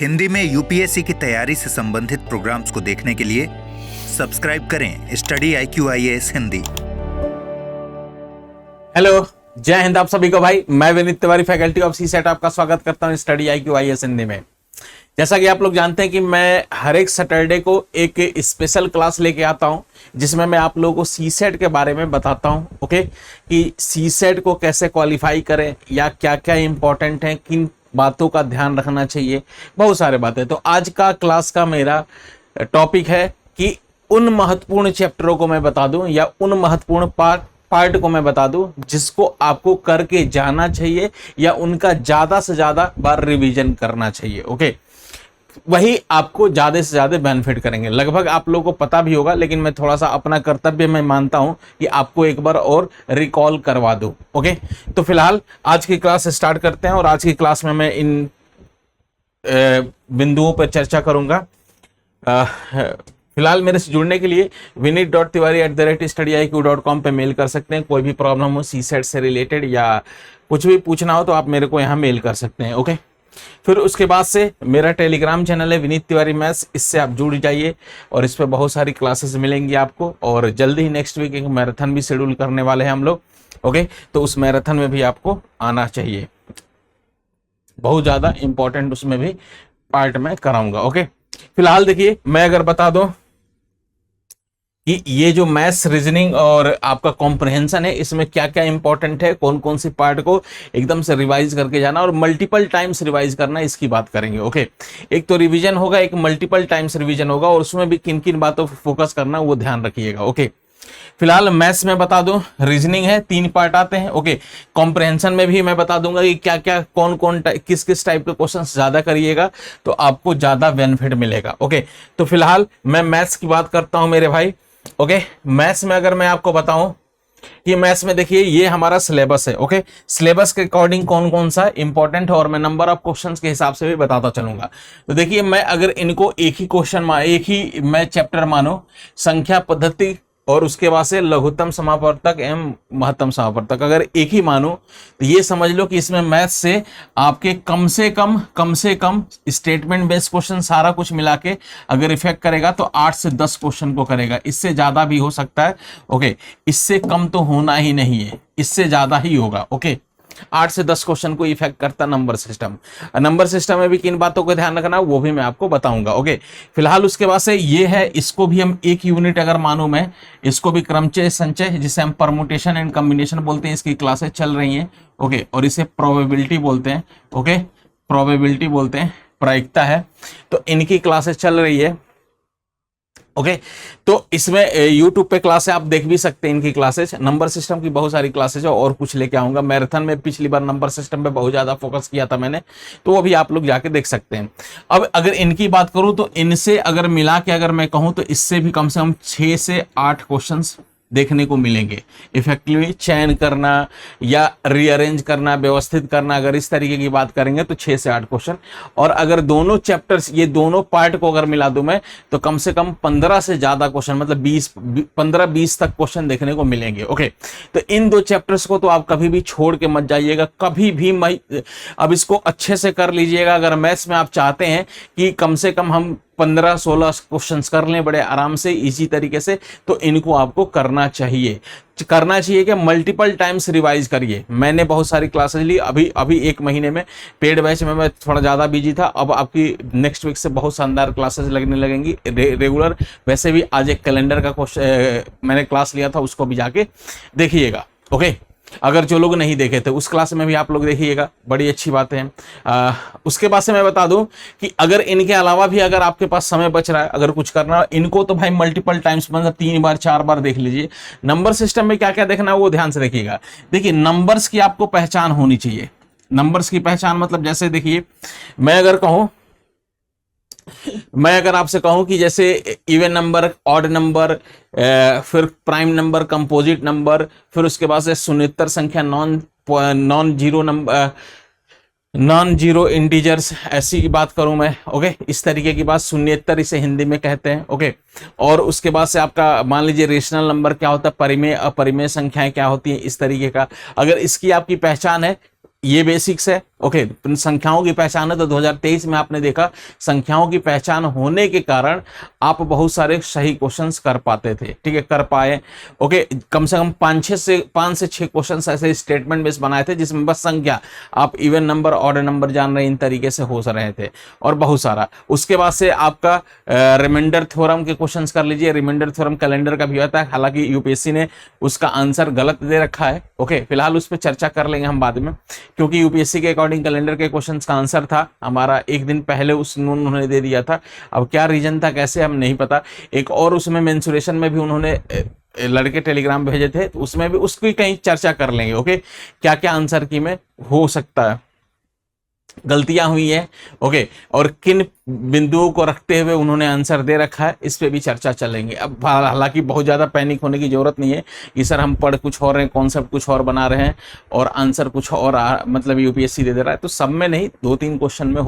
हिंदी में यूपीएससी की तैयारी से संबंधित प्रोग्राम्स को देखने के लिए सब्सक्राइब करें study IQ IAS Hindi. Hello, जय हिंद आप सभी को। भाई मैं Vineet Tiwari, faculty of CSAT, आपका स्वागत करता हूं स्टडी IQ IAS हिंदी में। जैसा कि आप लोग जानते हैं कि मैं हर एक सैटरडे को एक स्पेशल क्लास लेके आता हूं जिसमें मैं आप लोगों को सीसेट के बारे में बताता हूं। ओके, कि सीसेट को कैसे क्वालिफाई करें या क्या क्या इंपॉर्टेंट है, किन बातों का ध्यान रखना चाहिए, बहुत सारे बातें। तो आज का क्लास का मेरा टॉपिक है कि उन महत्वपूर्ण चैप्टरों को मैं बता दूं या उन महत्वपूर्ण पार्ट को मैं बता दूं जिसको आपको करके जाना चाहिए या उनका ज्यादा से ज्यादा बार रिवीजन करना चाहिए। ओके, वही आपको ज्यादा से ज्यादा बेनिफिट करेंगे। लगभग आप लोगों को पता भी होगा, लेकिन मैं थोड़ा सा अपना कर्तव्य मैं मानता हूं कि आपको एक बार और रिकॉल करवा दूं। ओके, तो फिलहाल आज की क्लास स्टार्ट करते हैं और आज की क्लास में मैं इन बिंदुओं पर चर्चा करूंगा। फिलहाल मेरे से जुड़ने के लिए vineet.tiwari@studyIQ.com पे मेल कर सकते हैं। कोई भी प्रॉब्लम हो सीसेट से रिलेटेड या कुछ भी पूछना हो तो आप मेरे को यहाँ मेल कर सकते हैं। ओके, फिर उसके बाद से मेरा टेलीग्राम चैनल है विनीत तिवारी मैथ्स, इससे आप जुड़ जाइए और इस पर बहुत सारी क्लासेस मिलेंगी आपको। और जल्दी ही नेक्स्ट वीक एक मैराथन भी शेड्यूल करने वाले हैं हम लोग। ओके, तो उस मैराथन में भी आपको आना चाहिए, बहुत ज़्यादा इंपॉर्टेंट उसमें भी पार्ट में कराऊंगा। ओके, फिलहाल देखिए, मैं अगर बता दूं कि ये जो मैथ्स, रीजनिंग और आपका कॉम्प्रहेंशन है, इसमें क्या क्या इंपॉर्टेंट है, कौन कौन सी पार्ट को एकदम से रिवाइज करके जाना और मल्टीपल टाइम्स रिवाइज करना, इसकी बात करेंगे। ओके, एक तो रिवीजन होगा, एक मल्टीपल टाइम्स रिवीजन होगा और उसमें भी किन किन बातों पर फोकस करना वो ध्यान रखिएगा। ओके, फिलहाल मैथ्स में बता दूं, रीजनिंग है, 3 पार्ट आते हैं। ओके, कॉम्प्रहेंशन में भी मैं बता दूंगा कि क्या क्या कौन कौन किस किस टाइप के क्वेश्चंस ज्यादा करिएगा तो आपको ज्यादा बेनिफिट मिलेगा। ओके, तो फिलहाल मैं मैथ्स की बात करता हूं मेरे भाई। ओके, मैथ्स में अगर मैं आपको बताऊं कि मैथ्स में देखिए ये हमारा सिलेबस है। ओके, सिलेबस के अकॉर्डिंग कौन कौन सा इंपॉर्टेंट है और मैं नंबर ऑफ क्वेश्चंस के हिसाब से भी बताता चलूंगा। तो देखिए, मैं अगर इनको एक ही मैं चैप्टर मानो, संख्या पद्धति और उसके बाद से लघुत्तम समापवर्तक एवं महत्तम समापवर्तक, अगर एक ही मानो तो ये समझ लो कि इसमें मैथ्स से आपके कम से कम स्टेटमेंट बेस्ड क्वेश्चन सारा कुछ मिला के अगर इफेक्ट करेगा तो 8 से 10 क्वेश्चन को करेगा। इससे ज्यादा भी हो सकता है। ओके, इससे कम तो होना ही नहीं है, इससे ज्यादा ही होगा। ओके, 8 से 10 क्वेश्चन को इफेक्ट करता नंबर सिस्टम। नंबर सिस्टम में भी किन बातों को ध्यान रखना वो भी मैं आपको बताऊंगा। ओके, फिलहाल उसके बाद से ये है, इसको भी हम एक यूनिट अगर मानूं मैं, इसको भी क्रमचय संचय, जिसे हम परमुटेशन एंड कॉम्बिनेशन बोलते हैं, इसकी क्लासेस चल रही हैं। ओके, और इसे प्रोबेबिलिटी बोलते हैं। ओके, प्रोबेबिलिटी बोलते हैं, प्रायिकता है, तो इनकी क्लासेस चल रही है। ओके, तो इसमें YouTube पे क्लास है, आप देख भी सकते हैं इनकी क्लासेस। नंबर सिस्टम की बहुत सारी क्लासेस है और कुछ लेके आऊंगा। मैराथन में पिछली बार नंबर सिस्टम पे बहुत ज्यादा फोकस किया था मैंने, तो वो भी आप लोग जाके देख सकते हैं। अब अगर इनकी बात करूं तो इनसे अगर मिला के अगर मैं कहूं तो इससे भी कम से कम 6 से 8 क्वेश्चंस देखने को मिलेंगे। इफेक्टिवली चयन करना या रीअरेंज करना, व्यवस्थित करना, अगर इस तरीके की बात करेंगे तो 6 से 8 क्वेश्चन। और अगर दोनों चैप्टर्स, ये दोनों पार्ट को अगर मिला दूं मैं तो कम से कम 15 से ज्यादा क्वेश्चन, मतलब 15-20 तक क्वेश्चन देखने को मिलेंगे। ओके, तो इन 2 चैप्टर्स को तो आप कभी भी छोड़ के मत जाइएगा, कभी भी अब इसको अच्छे से कर लीजिएगा। अगर मैथ्स में आप चाहते हैं कि कम से कम हम 15-16 क्वेश्चंस कर लें बड़े आराम से, इसी तरीके से, तो इनको आपको करना चाहिए कि मल्टीपल टाइम्स रिवाइज करिए। मैंने बहुत सारी क्लासेस ली, अभी 1 महीने में पेड बैच में मैं थोड़ा ज़्यादा बिजी था। अब आपकी नेक्स्ट वीक से बहुत शानदार क्लासेस लगने लगेंगी रेगुलर। वैसे भी आज एक कैलेंडर का मैंने क्लास लिया था, उसको भी जाके देखिएगा। ओके, अगर जो लोग नहीं देखे थे उस क्लास में भी आप लोग देखिएगा, बड़ी अच्छी बात है। उसके बाद से मैं बता दूं कि अगर इनके अलावा भी अगर आपके पास समय बच रहा है, अगर कुछ करना है, इनको तो भाई मल्टीपल टाइम्स, मतलब 3 बार 4 बार देख लीजिए। नंबर सिस्टम में क्या क्या देखना है वो ध्यान से देखिएगा। देखिए, नंबर्स की आपको पहचान होनी चाहिए। नंबर्स की पहचान मतलब जैसे देखिए, मैं अगर आपसे कहूं कि जैसे इवन नंबर, ऑड नंबर, फिर प्राइम नंबर, कंपोजिट नंबर, फिर उसके बाद से शून्येतर संख्या, नॉन जीरो इंटीजर्स, ऐसी की बात करूं मैं। ओके, इस तरीके की बात, शून्येतर इसे हिंदी में कहते हैं। ओके, और उसके बाद से आपका मान लीजिए रेशनल नंबर क्या होता है, परिमेय अपरिमेय संख्याएं क्या होती हैं, इस तरीके का अगर इसकी आपकी पहचान है, ये बेसिक्स है। ओके, संख्याओं की पहचान है तो 2023 में आपने देखा संख्याओं की पहचान होने के कारण आप बहुत सारे सही क्वेश्चंस कर पाते थे, ठीक है, कर पाए। ओके, कम से कम 5 से 6 क्वेश्चंस ऐसे स्टेटमेंट बेस बनाए थे जिसमें बस संख्या, आप इवन नंबर ऑड नंबर जान रहे, इन तरीके से हो रहे थे और बहुत सारा। उसके बाद से आपका रिमाइंडर थ्योरम के क्वेश्चंस कर लीजिए। रिमाइंडर थ्योरम कैलेंडर का भी आता है, हालांकि यूपीएससी ने उसका आंसर गलत दे रखा है। ओके, फिलहाल उस पर चर्चा कर लेंगे हम बाद में, क्योंकि यूपीएससी के अकॉर्डिंग कैलेंडर के क्वेश्चंस का आंसर था हमारा एक दिन पहले उन्होंने दे दिया था। अब क्या रीजन था, कैसे, हम नहीं पता। एक और उसमें मेंसुरेशन में भी उन्होंने लड़के टेलीग्राम भेजे थे, तो उसमें भी उसकी कहीं चर्चा कर लेंगे। ओके, क्या क्या आंसर की में हो सकता है, गलतियां हुई है। ओके, और किन बिंदुओं को रखते हुए उन्होंने आंसर दे रखा है, इस पे भी चर्चा चलेंगे। अब हालांकि बहुत ज़्यादा पैनिक होने की जरूरत नहीं है कि सर हम पढ़ कुछ और रहे हैं, कॉन्सेप्ट कुछ और बना रहे हैं और आंसर कुछ और मतलब यूपीएससी दे रहा है। तो सब में नहीं, 2-3 क्वेश्चन में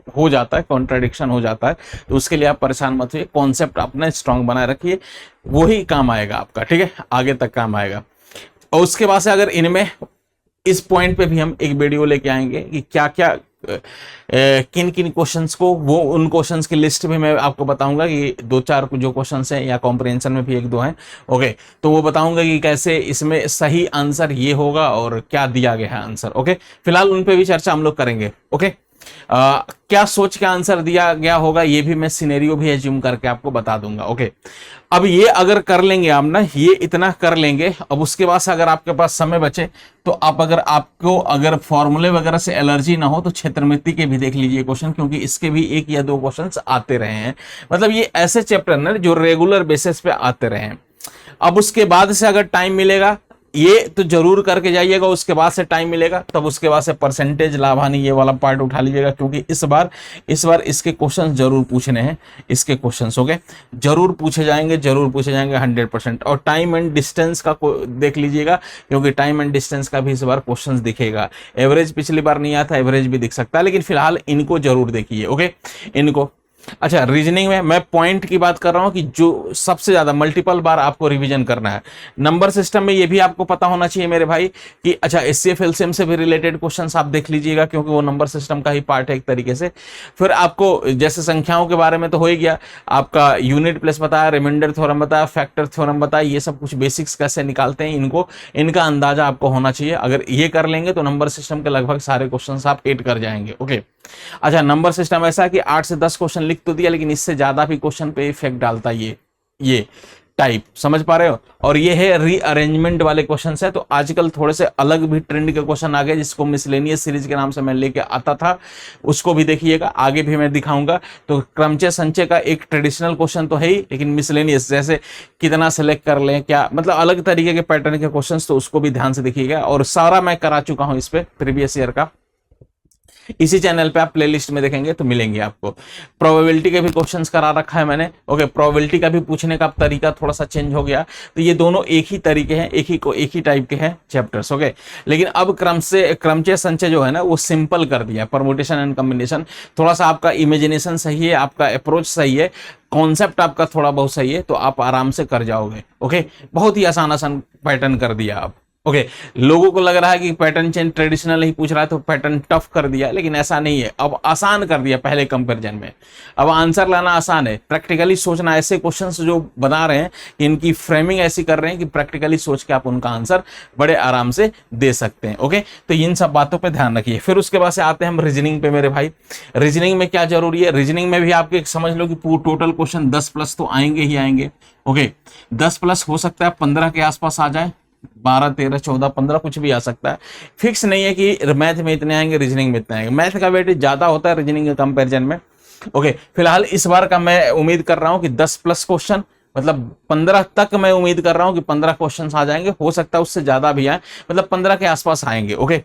हो जाता है, कॉन्ट्राडिक्शन हो जाता है। तो उसके लिए आप परेशान मत होइए, कॉन्सेप्ट अपना स्ट्रांग बनाए रखिए, वही काम आएगा आपका, ठीक है, आगे तक काम आएगा। और उसके बाद से अगर इनमें इस पॉइंट पे भी हम एक वीडियो लेके आएंगे कि क्या क्या किन किन क्वेश्चंस को, वो उन क्वेश्चंस की लिस्ट भी मैं आपको बताऊंगा कि 2-4 जो क्वेश्चंस हैं, या कॉम्प्रिहेंशन में भी 1-2 हैं। ओके, तो वो बताऊंगा कि कैसे इसमें सही आंसर ये होगा और क्या दिया गया है आंसर। ओके, फिलहाल उन पे भी चर्चा हम लोग करेंगे। ओके, क्या सोच के आंसर दिया गया होगा ये भी मैं सिनेरियो भी एज्यूम करके आपको बता दूंगा। ओके, अब ये अगर कर लेंगे आप ना, ये इतना कर लेंगे, अब उसके बाद से अगर आपके पास समय बचे तो आप अगर फॉर्मूले वगैरह से एलर्जी ना हो तो क्षेत्रमिति के भी देख लीजिए क्वेश्चन, क्योंकि इसके भी 1 या 2 क्वेश्चन आते रहे हैं। मतलब ये ऐसे चैप्टर ना जो रेगुलर बेसिस पे आते रहे हैं। अब उसके बाद से अगर टाइम मिलेगा, ये तो जरूर करके जाइएगा, उसके बाद से टाइम मिलेगा तब उसके बाद से परसेंटेज लाभ हानि ये वाला पार्ट उठा लीजिएगा, क्योंकि इस बार इसके क्वेश्चंस जरूर पूछने हैं। इसके क्वेश्चंस हो गए, जरूर पूछे जाएंगे 100%। और टाइम एंड डिस्टेंस का देख लीजिएगा, क्योंकि टाइम एंड डिस्टेंस का भी इस बार क्वेश्चंस दिखेगा। एवरेज पिछली बार नहीं आया था, एवरेज भी दिख सकता है, लेकिन फिलहाल इनको जरूर देखिए। ओके, इनको। अच्छा, रीजनिंग में मैं पॉइंट की बात कर रहा हूं कि जो सबसे ज्यादा मल्टीपल बार आपको रिवीजन करना है। नंबर सिस्टम में ये भी आपको पता होना चाहिए मेरे भाई कि अच्छा, एचसीएफ एलसीएम से भी रिलेटेड क्वेश्चंस आप देख लीजिएगा, क्योंकि वो नंबर सिस्टम का ही पार्ट है एक तरीके से। फिर आपको जैसे संख्याओं के बारे में तो हो ही गया, आपका यूनिट प्लेस बताया, रिमाइंडर थ्योरम बताया, फैक्टर थ्योरम बताया, ये सब कुछ बेसिक्स कैसे निकालते हैं इनका अंदाजा आपको होना चाहिए। अगर ये कर लेंगे तो नंबर सिस्टम के लगभग सारे क्वेश्चन आप हिट कर जाएंगे। ओके, अच्छा, नंबर सिस्टम ऐसा है कि 8 से 10 क्वेश्चन लिख तो दिया, लेकिन इससे ज्यादा भी क्वेश्चन पे इफेक्ट डालता है ये टाइप, समझ पा रहे हो। और ये है रीअरेंजमेंट वाले क्वेश्चंस है। तो आजकल थोड़े से अलग भी ट्रेंड के क्वेश्चन आ गए, जिसको मिसलेनियस सीरीज के नाम से मैं लेके आता था, उसको भी देखिएगा, आगे भी मैं दिखाऊंगा। तो क्रमचय संचय का एक ट्रेडिशनल क्वेश्चन तो है ही, लेकिन मिसलेनियस जैसे कितना सेलेक्ट कर लें, क्या मतलब अलग तरीके के पैटर्न के क्वेश्चन, तो उसको भी ध्यान से देखिएगा। और सारा मैं करा चुका हूं इस पे प्रीवियस ईयर का, इसी चैनल पे आप प्लेलिस्ट में देखेंगे तो मिलेंगे आपको। प्रोबेबिलिटी के भी क्वेश्चंस करा रखा है मैंने। ओके, प्रोबेबिलिटी का भी पूछने का तरीका थोड़ा सा चेंज हो गया, तो ये दोनों एक ही तरीके हैं, एक ही टाइप के हैं चैप्टर्स। ओके, लेकिन अब क्रमचय संचय जो है ना वो सिंपल कर दिया, परमुटेशन एंड कॉम्बिनेशन। थोड़ा सा आपका इमेजिनेशन सही है, आपका अप्रोच सही है, कॉन्सेप्ट आपका थोड़ा बहुत सही है, तो आप आराम से कर जाओगे। ओके, बहुत ही आसान पैटर्न कर दिया आप। ओके, लोगों को लग रहा है कि पैटर्न चेंज ट्रेडिशनल ही पूछ रहा है तो पैटर्न टफ कर दिया, लेकिन ऐसा नहीं है, अब आसान कर दिया पहले कंपैरिजन में। अब आंसर लाना आसान है, प्रैक्टिकली सोचना, ऐसे क्वेश्चंस जो बना रहे हैं इनकी फ्रेमिंग ऐसी कर रहे हैं कि प्रैक्टिकली सोच के आप उनका आंसर बड़े आराम से दे सकते हैं। ओके, तो इन सब बातों पर ध्यान रखिए। फिर उसके बाद से आते हैं हम रीजनिंग पे मेरे भाई। रीजनिंग में क्या जरूरी है, रीजनिंग में भी आपके समझ लो कि टोटल क्वेश्चन 10+ तो आएंगे ही आएंगे। ओके, 10+ हो सकता है 15 के आसपास आ जाए, 12, 13, 14, 15 कुछ भी आ सकता है। फिक्स नहीं है कि मैथ में इतने आएंगे, रीजनिंग में इतने आएंगे। मैथ का वेटेज ज्यादा होता है रीजनिंग के कंपैरिजन में। ओके, फिलहाल इस बार का मैं उम्मीद कर रहा हूं कि 10+ क्वेश्चन, मतलब 15 तक मैं उम्मीद कर रहा हूं कि 15 क्वेश्चन आ जाएंगे। हो सकता है उससे ज्यादा भी आए, मतलब 15 के आसपास आएंगे। ओके,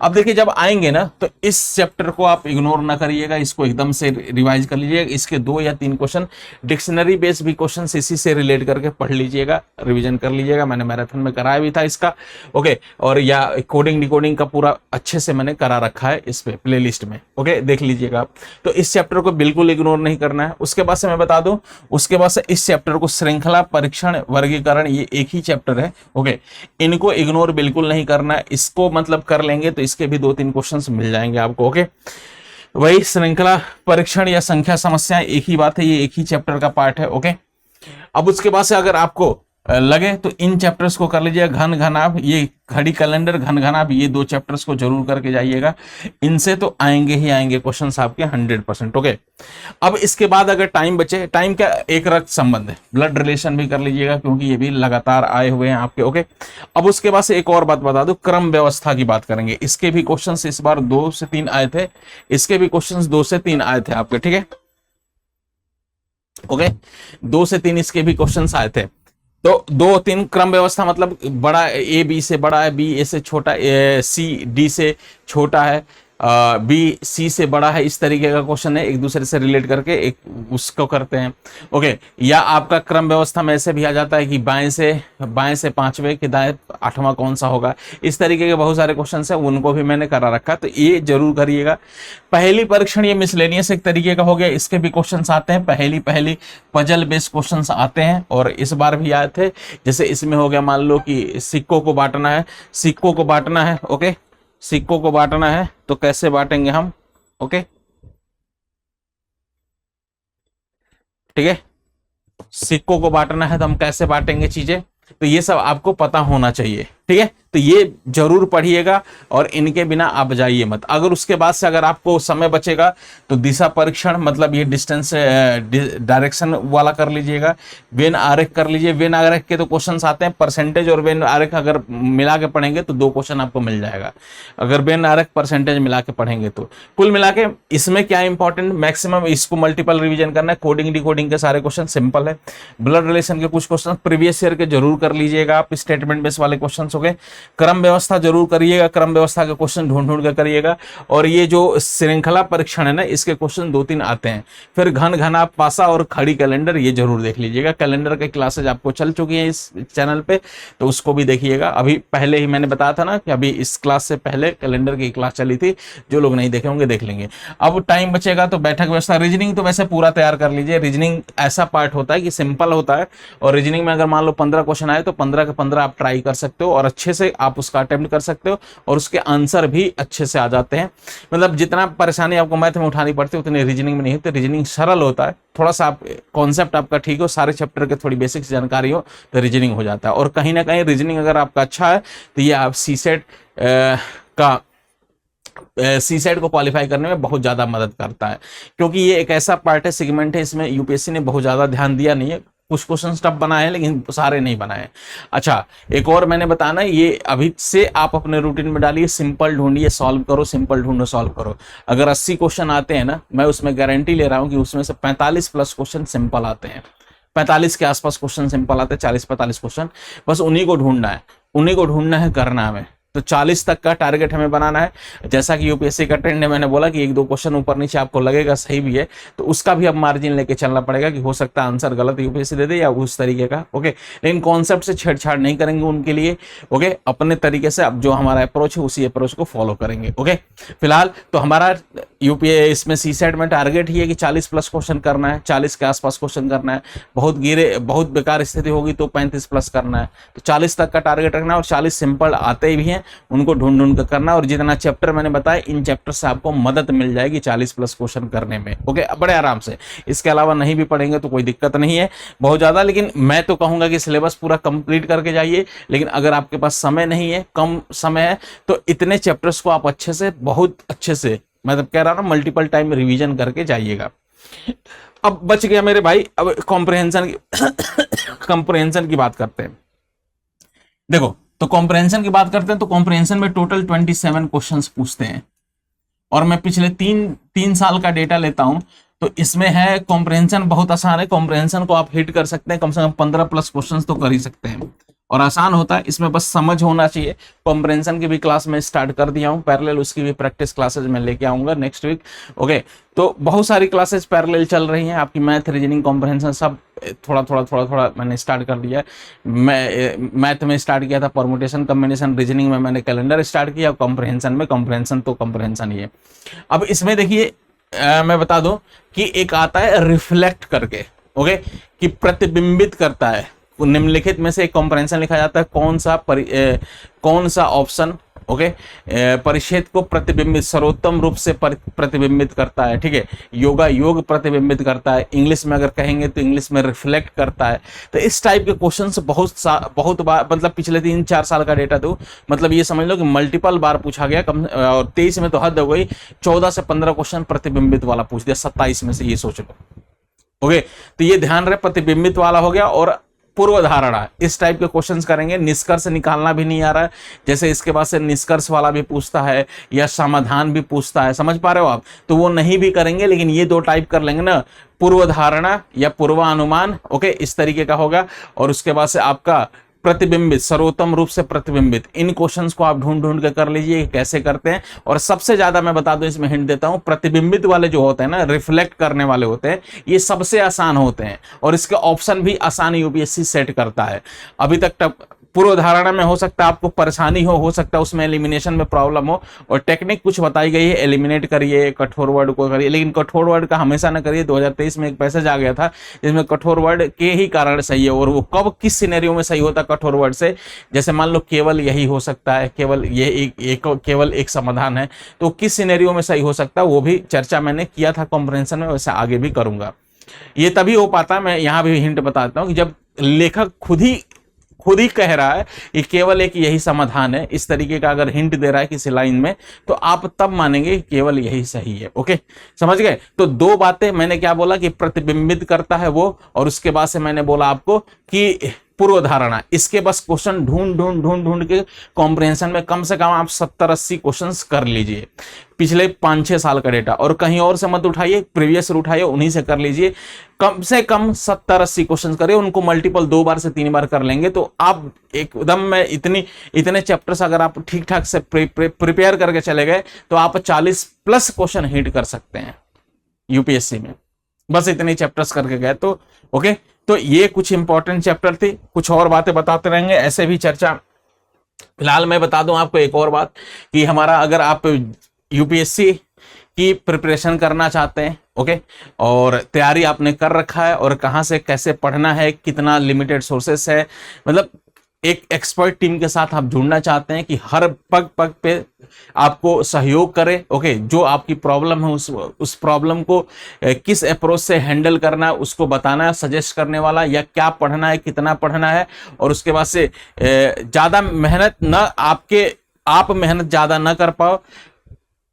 अब देखिए जब आएंगे ना तो इस चैप्टर को आप इग्नोर ना करिएगा, इसको एकदम से रिवाइज कर लीजिएगा। इसके 2 या 3 क्वेश्चन डिक्शनरी बेस्ड भी क्वेश्चन इसी से रिलेट करके पढ़ लीजिएगा, रिवीजन कर लीजिएगा। मैंने मैराथन में कराया भी था इसका। ओके, और या कोडिंग डिकोडिंग का पूरा अच्छे से मैंने करा रखा है इस पे प्लेलिस्ट में। ओके, देख लीजिएगा आप। तो इस चैप्टर को बिल्कुल इग्नोर नहीं करना है। उसके बाद से मैं बता दूं, उसके बाद से इस चैप्टर को श्रृंखला, परीक्षण, वर्गीकरण, ये एक ही चैप्टर है। ओके, इनको इग्नोर बिल्कुल नहीं करना है, इसको मतलब कर लेंगे देंगे तो इसके भी 2-3 क्वेश्चंस मिल जाएंगे आपको। ओके, वही श्रृंखला परीक्षण या संख्या समस्याएं, एक ही बात है, ये एक ही चैप्टर का पार्ट है। ओके, अब उसके बाद से अगर आपको लगे तो इन चैप्टर्स को कर लीजिए। घन घनाभ, ये घड़ी कैलेंडर, घन घनाभ, ये 2 चैप्टर्स को जरूर करके जाइएगा। इनसे तो आएंगे ही आएंगे क्वेश्चंस आपके 100%। ओके, अब इसके बाद अगर टाइम बचे, टाइम का एक रक्त संबंध है, ब्लड रिलेशन भी कर लीजिएगा क्योंकि ये भी लगातार आए हुए हैं आपके। ओके, अब उसके बाद से एक और बात बता दूं, क्रम व्यवस्था की बात करेंगे। इसके भी क्वेश्चंस इस बार 2 से 3 आए थे, इसके भी क्वेश्चंस 2 से 3 आए थे आपके। ठीक है, ओके, 2 से 3 इसके भी क्वेश्चंस आए थे। तो 2-3 क्रम व्यवस्था मतलब बड़ा ए बी से बड़ा है, बी ए से छोटा, सी डी से छोटा है, बी सी से बड़ा है, इस तरीके का क्वेश्चन है, एक दूसरे से रिलेट करके एक उसको करते हैं। ओके, या आपका क्रम व्यवस्था में ऐसे भी आ जाता है कि बाएं से 5वें कि दाएं 8वां कौन सा होगा, इस तरीके के बहुत सारे क्वेश्चन हैं, उनको भी मैंने करा रखा, तो ये जरूर करिएगा। पहली परीक्षण ये मिसलेनियस एक तरीके का हो गया, इसके भी क्वेश्चन आते हैं, पहली पजल बेस्ड क्वेश्चन आते हैं और इस बार भी आए थे। जैसे इसमें हो गया, मान लो कि सिक्कों को बांटना है, ओके, सिक्कों को बांटना है तो कैसे बांटेंगे हम। ओके, ठीक है, सिक्कों को बांटना है तो हम कैसे बांटेंगे चीजें, तो ये सब आपको पता होना चाहिए। ठीक है, तो ये जरूर पढ़िएगा और इनके बिना आप जाइए मत। अगर उसके बाद से अगर आपको समय बचेगा तो दिशा परीक्षण, मतलब ये डिस्टेंस डायरेक्शन वाला कर लीजिएगा। वेन आरेख कर लीजिए। वेन आरेख के तो क्वेश्चंस आते हैं, परसेंटेज और वेन आरेख अगर मिला के पढ़ेंगे तो 2 क्वेश्चन आपको मिल जाएगा, अगर वेन आरेख परसेंटेज मिला के पढ़ेंगे तो। कुल मिला के इसमें क्या इंपॉर्टेंट, मैक्सिमम इसको मल्टीपल रिविजन करना है। कोडिंग डिकोडिंग के सारे क्वेश्चन सिंपल है। ब्लड रिलेशन के कुछ क्वेश्चन प्रीवियस ईयर के जरूर कर लीजिएगा आप, स्टेटमेंट बेस वाले क्वेश्चन हो गए। क्रम व्यवस्था जरूर करिएगा, क्रम व्यवस्था के क्वेश्चन ढूंढ कर करिएगा। और ये जो श्रृंखला परीक्षण है ना, इसके क्वेश्चन 2-3 आते हैं। फिर घन घना पासा और खड़ी कैलेंडर, ये जरूर देख लीजिएगा। कैलेंडर के क्लासेज आपको चल चुकी हैं इस चैनल पे, तो उसको भी देखिएगा। अभी पहले ही मैंने बताया था ना कि अभी इस क्लास से पहले कैलेंडर की क्लास चली थी, जो लोग नहीं देखे होंगे देख लेंगे। अब टाइम बचेगा तो बैठक व्यवस्था, रीजनिंग तो वैसे पूरा तैयार कर लीजिए। रीजनिंग ऐसा पार्ट होता है कि सिंपल होता है, और रीजनिंग में अगर मान लो 15 क्वेश्चन आए तो 15 के 15 आप ट्राई कर सकते हो और अच्छे से आप उसका अटेम्प्ट कर सकते हो, और उसके आंसर भी अच्छे से आ जाते हैं। मतलब जितना परेशानी आपको मैथ में उठानी पड़ती है उतनी रीजनिंग में नहीं होती। रीजनिंग सरल होता है, थोड़ा सा आप कॉन्सेप्ट आपका ठीक हो, सारे चैप्टर के थोड़ी बेसिक जानकारी हो तो रीजनिंग हो जाता है। और कहीं ना कहीं रीजनिंग अगर आपका अच्छा है तो ये आप सीसेट को क्वालिफाई करने में बहुत ज़्यादा मदद करता है, क्योंकि ये एक ऐसा पार्ट है, सेगमेंट है, इसमें यूपीएससी ने बहुत ज़्यादा ध्यान दिया नहीं है। कुछ क्वेश्चन टफ बनाए हैं लेकिन सारे नहीं बनाए। अच्छा, एक और मैंने बताना, ये अभी से आप अपने रूटीन में डालिए, सिंपल ढूंढिए सॉल्व करो, सिंपल ढूंढो सॉल्व करो। अगर 80 क्वेश्चन आते हैं ना, मैं उसमें गारंटी ले रहा हूं कि उसमें से 45 प्लस क्वेश्चन सिंपल आते हैं, 45 के आसपास क्वेश्चन सिंपल आते हैं, 40-45 क्वेश्चन, बस उन्हीं को ढूंढना है, उन्हीं को ढूंढना है, करना है। तो 40 तक का टारगेट हमें बनाना है। जैसा कि यूपीएससी का ट्रेंड है, मैंने बोला कि 1-2 क्वेश्चन ऊपर नीचे आपको लगेगा सही भी है, तो उसका भी अब मार्जिन लेके चलना पड़ेगा कि हो सकता है आंसर गलत यूपीएससी दे दे या उस तरीके का। ओके, लेकिन कॉन्सेप्ट से छेड़छाड़ नहीं करेंगे उनके लिए। ओके, अपने तरीके से अब जो हमारा अप्रोच है उसी अप्रोच को फॉलो करेंगे। ओके, फिलहाल तो हमारा यूपीए इसमें सीसेट में टारगेट ही है कि 40 प्लस क्वेश्चन करना है, 40 के आसपास क्वेश्चन करना है। बहुत बेकार स्थिति होगी तो 35 प्लस करना है। तो 40 तक का टारगेट रखना है, और 40 सिंपल आते भी हैं उनको ढूंढ कर करना। और जितना चैप्टर मैंने बताया, इन चैप्टर से आपको मदद मिल जाएगी 40 प्लस क्वेश्चन करने में। ओके, बड़े आराम से। इसके अलावा नहीं भी पढ़ेंगे तो कोई दिक्कत नहीं है बहुत ज्यादा, लेकिन मैं तो कहूंगा कि सिलेबस पूरा कंप्लीट करके जाइए। लेकिन अगर आपके पास समय नहीं है, कम समय है, तो इतने चैप्टर्स को आप अच्छे से, बहुत अच्छे से, मतलब कह रहा हूं ना, मल्टीपल टाइम रिवीजन करके जाइएगा। अब बच गया मेरे भाई, अब कॉम्प्रहेंशन की बात करते हैं। देखो, तो कॉम्प्रहेंशन की बात करते हैं तो कॉम्प्रहेंशन में टोटल 27 क्वेश्चंस पूछते हैं, और मैं पिछले तीन साल का डेटा लेता हूं, तो इसमें है कॉम्प्रहेंशन बहुत आसान है। कॉम्प्रहेंशन को आप हिट कर सकते हैं, कम से कम 15 प्लस क्वेश्चंस तो कर ही सकते हैं, और आसान होता है। इसमें बस समझ होना चाहिए। कॉम्प्रहेंशन की भी क्लास में स्टार्ट कर दिया हूं, पैरेलल उसकी भी प्रैक्टिस क्लासेज में लेके आऊंगा नेक्स्ट वीक। ओके, तो बहुत सारी क्लासेज पैरेलल चल रही हैं आपकी, मैथ, रीजनिंग, कॉम्प्रहेंशन सब थोड़ा मैंने स्टार्ट कर दिया है। मैं मैथ में स्टार्ट किया था परमुटेशन कॉम्बिनेशन, रीजनिंग में मैंने कैलेंडर स्टार्ट किया, कॉम्प्रहेंशन में कॉम्प्रहेंशन तो कॉम्प्रहेंशन ही है। अब इसमें देखिए, मैं बता दूं कि एक आता है रिफ्लेक्ट करके, ओके, कि प्रतिबिंबित करता है। निम्नलिखित में से एक कॉम्प्रहेंशन लिखा जाता है, कौन सा ऑप्शन ओके, परिच्छेद को प्रतिबिंबित, सर्वोत्तम रूप से प्रतिबिंबित करता है, ठीक है। योगा योग प्रतिबिंबित करता है, इंग्लिश में अगर कहेंगे तो इंग्लिश में रिफ्लेक्ट करता है। तो इस टाइप के क्वेश्चंस बहुत बार, मतलब पिछले 3-4 साल का डेटा दो, मतलब ये समझ लो कि मल्टीपल बार पूछा गया। कम और 23 में तो हद हो गई, 14 से 15 क्वेश्चन प्रतिबिंबित वाला पूछ दिया 27 में से, ये सोच लो। ओके, तो ये ध्यान रहे, प्रतिबिंबित वाला हो गया। और पूर्व धारणा, इस टाइप के क्वेश्चंस करेंगे। निष्कर्ष निकालना भी नहीं आ रहा है, जैसे इसके बाद से निष्कर्ष वाला भी पूछता है या समाधान भी पूछता है, समझ पा रहे हो आप, तो वो नहीं भी करेंगे, लेकिन ये 2 टाइप कर लेंगे ना, पूर्व धारणा या पूर्वानुमान। ओके, इस तरीके का होगा। और उसके बाद से आपका प्रतिबिंबित, सर्वोत्तम रूप से प्रतिबिंबित, इन क्वेश्चंस को आप ढूंढ ढूंढ के कर लीजिए कैसे करते हैं। और सबसे ज्यादा मैं बता दूं, इसमें हिंट देता हूं, प्रतिबिंबित वाले जो होते हैं ना, रिफ्लेक्ट करने वाले होते हैं, ये सबसे आसान होते हैं और इसके ऑप्शन भी आसान यूपीएससी सेट करता है। अभी तक पूर्व धारणा में हो सकता है आपको परेशानी हो सकता है उसमें एलिमिनेशन में प्रॉब्लम हो, और टेक्निक कुछ बताई गई है, एलिमिनेट करिए, कठोर वर्ड को करिए, लेकिन कठोर वर्ड का हमेशा ना करिए। 2023 में एक पैसेज आ गया था जिसमें कठोर वर्ड के ही कारण सही है, और वो कब किस सिनेरियो में सही होता है कठोर वर्ड से, जैसे मान लो केवल यही हो सकता है, केवल ये केवल एक समाधान है, तो किस सिनेरियो में सही हो सकता है वो भी चर्चा मैंने किया था कॉम्प्रिहेंशन में, वैसे आगे भी करूंगा। ये तभी हो पाता है, मैं यहाँ भी हिंट बताता हूँ, कि जब लेखक खुद ही कह रहा है कि केवल एक यही समाधान है, इस तरीके का अगर हिंट दे रहा है किसी लाइन में, तो आप तब मानेंगे केवल यही सही है। ओके, समझ गए। तो 2 बातें मैंने क्या बोला कि प्रतिबिंबित करता है वो, और उसके बाद से मैंने बोला आपको कि पूर्व धारणा। इसके बस क्वेश्चन ढूंढ के कॉम्प्रिहेंशन में कम से कम आप 70-80 क्वेश्चंस कर लीजिए, पिछले 5-6 साल का डेटा, और कहीं और से मत उठाइए, प्रीवियस उठाइए, उन्हीं से कर लीजिए। कम से कम 70-80 क्वेश्चन करिए, उनको मल्टीपल 2 बार से 3 बार कर लेंगे तो आप एकदम में इतने चैप्टर्स अगर आप ठीक ठाक से प्रिपेयर करके चले गए तो आप 40+ क्वेश्चन हिट कर सकते हैं यूपीएससी में, बस इतने चैप्टर्स करके गए तो। ओके, तो ये कुछ इंपॉर्टेंट चैप्टर थी, कुछ और बातें बताते रहेंगे, ऐसे भी चर्चा। फिलहाल मैं बता दूं आपको एक और बात कि हमारा, अगर आप यूपीएससी की प्रिपरेशन करना चाहते हैं, ओके, और तैयारी आपने कर रखा है, और कहां से कैसे पढ़ना है, कितना लिमिटेड सोर्सेस है, मतलब एक एक्सपर्ट टीम के साथ आप जुड़ना चाहते हैं कि हर पग पग पे आपको सहयोग करे, ओके, जो आपकी प्रॉब्लम है उस प्रॉब्लम को किस अप्रोच से हैंडल करना है उसको बताना है, सजेस्ट करने वाला, या क्या पढ़ना है, कितना पढ़ना है, और उसके बाद से ज्यादा मेहनत न आप मेहनत ज्यादा ना कर पाओ,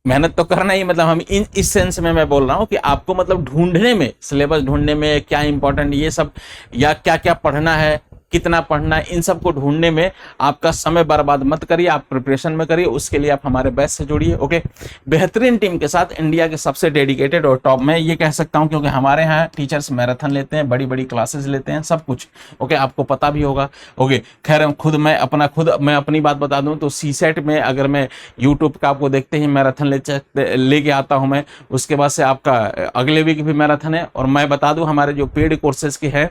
मेहनत तो करना ही, मतलब हम इस सेंस में मैं बोल रहा हूं कि आपको मतलब ढूंढने में, सिलेबस ढूंढने में क्या इंपॉर्टेंट ये सब, या क्या क्या पढ़ना है, कितना पढ़ना है, इन सब को ढूंढने में आपका समय बर्बाद मत करिए, आप प्रिपरेशन में करिए। उसके लिए आप हमारे बैच से जुड़िए। ओके, बेहतरीन टीम के साथ, इंडिया के सबसे डेडिकेटेड और टॉप, मैं ये कह सकता हूं क्योंकि हमारे यहाँ टीचर्स मैराथन लेते हैं, बड़ी बड़ी क्लासेस लेते हैं, सब कुछ। ओके, आपको पता भी होगा। ओके, खैर मैं अपनी बात बता दूं तो सीसेट में अगर मैं यूट्यूब का आपको देखते ही मैराथन लेके आता हूं मैं, उसके बाद से आपका अगले वीक भी मैराथन है। और मैं बता दूं हमारे जो पेड कोर्सेज के हैं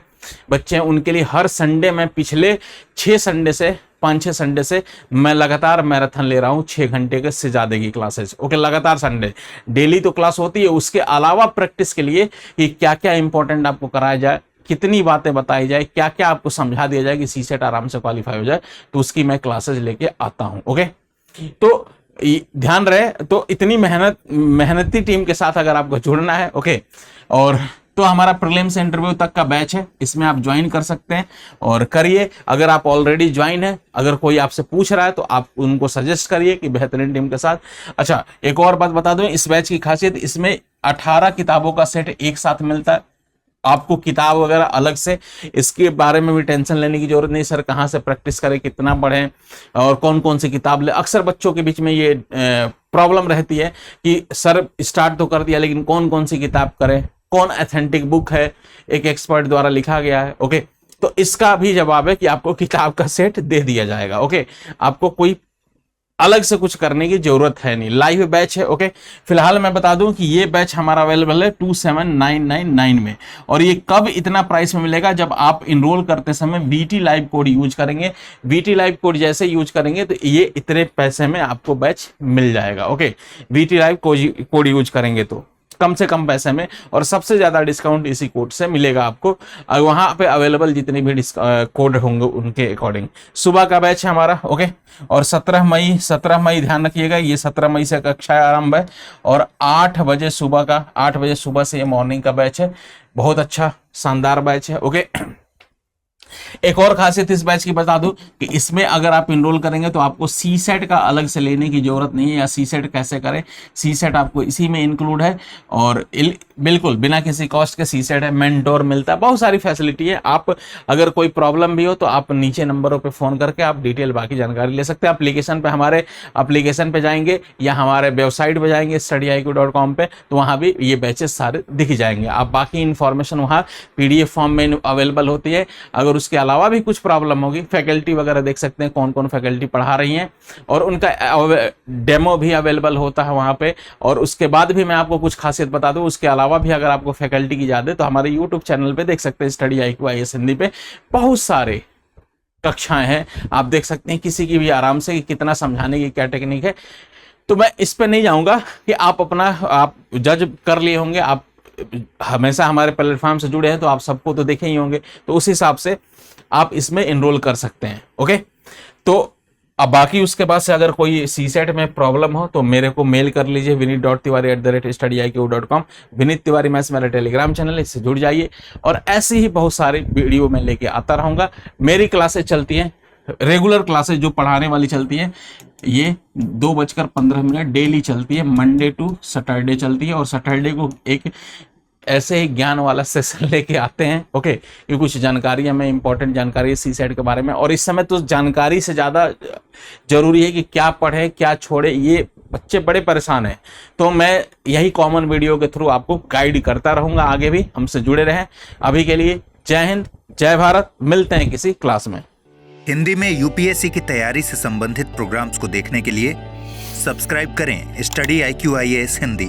बच्चे, उनके लिए हर संडे मैं पिछले 5-6 संडे से मैं लगातार मैराथन ले रहा हूं, 6 घंटे के से ज्यादा की क्लासेस। ओके, लगातार संडे, डेली तो क्लास होती है, उसके अलावा प्रैक्टिस के लिए कि क्या क्या इंपॉर्टेंट आपको कराया जाए, कितनी बातें बताई जाए, क्या क्या आपको समझा दिया जाए कि सीसेट आराम से क्वालिफाई हो जाए, तो उसकी मैं क्लासेस लेके आता हूं। ओके, तो ध्यान रहे, तो इतनी मेहनती टीम के साथ अगर आपको जुड़ना है, ओके, और तो हमारा प्रीलिम्स इंटरव्यू तक का बैच है, इसमें आप ज्वाइन कर सकते हैं और करिए। अगर आप ऑलरेडी ज्वाइन है, अगर कोई आपसे पूछ रहा है तो आप उनको सजेस्ट करिए कि बेहतरीन टीम के साथ। अच्छा, एक और बात बता दूं, इस बैच की खासियत, इसमें 18 किताबों का सेट एक साथ मिलता है, आपको किताब वगैरह अलग से इसके बारे में भी टेंशन लेने की जरूरत नहीं। सर कहाँ से प्रैक्टिस करें, कितना पढ़ें और कौन कौन सी किताब ले, अक्सर बच्चों के बीच में ये प्रॉब्लम रहती है कि सर स्टार्ट तो कर दिया लेकिन कौन कौन सी किताब करें, कौन ऑथेंटिक बुक है एक एक्सपर्ट द्वारा लिखा गया है। ओके, तो इसका भी जवाब है कि आपको किताब का सेट दे दिया जाएगा। ओके, आपको कोई अलग से कुछ करने की जरूरत है नहीं, लाइव बैच है। ओके, फिलहाल मैं बता दूं कि ये बैच हमारा अवेलेबल है 27999 में, और ये कब इतना प्राइस में मिलेगा, जब आप इनरोल करते समय VT लाइव कोड यूज करेंगे। VT लाइव कोड जैसे यूज करेंगे तो ये इतने पैसे में आपको बैच मिल जाएगा। Okay, VT live code use करेंगे तो कम से कम पैसे में, और सबसे ज़्यादा डिस्काउंट इसी कोड से मिलेगा आपको। और वहाँ पे अवेलेबल जितने भी कोड होंगे उनके अकॉर्डिंग। सुबह का बैच है हमारा, ओके। और 17 मई ध्यान रखिएगा, ये 17 मई से कक्षा आरंभ है, और 8 बजे सुबह से ये मॉर्निंग का बैच है। बहुत अच्छा शानदार बैच है, ओके। एक और खासियत इस बैच की बता दूं कि इसमें अगर आप इनरोल करेंगे तो आपको सी सेट का अलग से लेने की जरूरत नहीं है, या सी सेट कैसे करें, सी सेट आपको इसी में इंक्लूड है, और बिल्कुल बिना किसी कॉस्ट के सी सेट है, मेंटोर मिलता है, बहुत सारी फैसिलिटी है। आप अगर कोई प्रॉब्लम भी हो तो आप नीचे नंबरों पे फोन करके आप डिटेल बाकी जानकारी ले सकते हैं। एप्लीकेशन पे, हमारे एप्लीकेशन पे जाएंगे या हमारे वेबसाइट पे जाएंगे studiiq.com पे, तो वहाँ भी ये बैचेस सारे दिख जाएंगे। आप बाकी इंफॉर्मेशन वहाँ PDF फॉर्म में अवेलेबल होती है। अगर उसके अलावा भी कुछ प्रॉब्लम होगी, फैकल्टी वगैरह देख सकते हैं कौन कौन फैकल्टी पढ़ा रही हैं, और उनका डेमो भी अवेलेबल होता है वहाँ पे। और उसके बाद भी मैं आपको कुछ खासियत बता दूं, उसके अलावा भी अगर आपको फैकल्टी की याद है तो हमारे यूट्यूब चैनल पे देख सकते हैं, StudyIQ IAS हिंदी पे बहुत सारे कक्षाएं हैं, आप देख सकते हैं किसी की भी आराम से, कितना समझाने की क्या टेक्निक है। तो मैं इस पे नहीं जाऊंगा कि आप जज कर लिए होंगे, आप हमेशा हमारे प्लेटफॉर्म से जुड़े हैं तो आप सबको तो देखे ही होंगे, तो उस हिसाब से आप इसमें इनरोल कर सकते हैं, ओके। तो अब बाकी उसके बाद से अगर कोई सी सेट में प्रॉब्लम हो तो मेरे को मेल कर लीजिए vinit.tiwari@studiiq.com। विनीत तिवारी मैथ्स मेरा टेलीग्राम चैनल है, इससे जुड़ जाइए। और ऐसे ही बहुत सारे वीडियो मैं लेके आता रहूंगा। मेरी क्लासेस चलती हैं, रेगुलर क्लासेस जो पढ़ाने वाली चलती हैं, ये 2:15 डेली चलती है, मंडे टू सैटरडे चलती है। और सैटरडे को एक ऐसे ही ज्ञान वाला सेशन लेके आते हैं, ओके। ये कुछ जानकारियां, मैं इंपॉर्टेंट जानकारी सी सेट के बारे में, और इस समय तो जानकारी से ज़्यादा जरूरी है कि क्या पढ़े क्या छोड़े, ये बच्चे बड़े परेशान हैं। तो मैं यही कॉमन वीडियो के थ्रू आपको गाइड करता रहूँगा, आगे भी हमसे जुड़े रहें। अभी के लिए जय हिंद, जय भारत, मिलते हैं किसी क्लास में। हिंदी में UPSC की तैयारी से संबंधित प्रोग्राम्स को देखने के लिए सब्सक्राइब करें StudyIQ IAS हिंदी।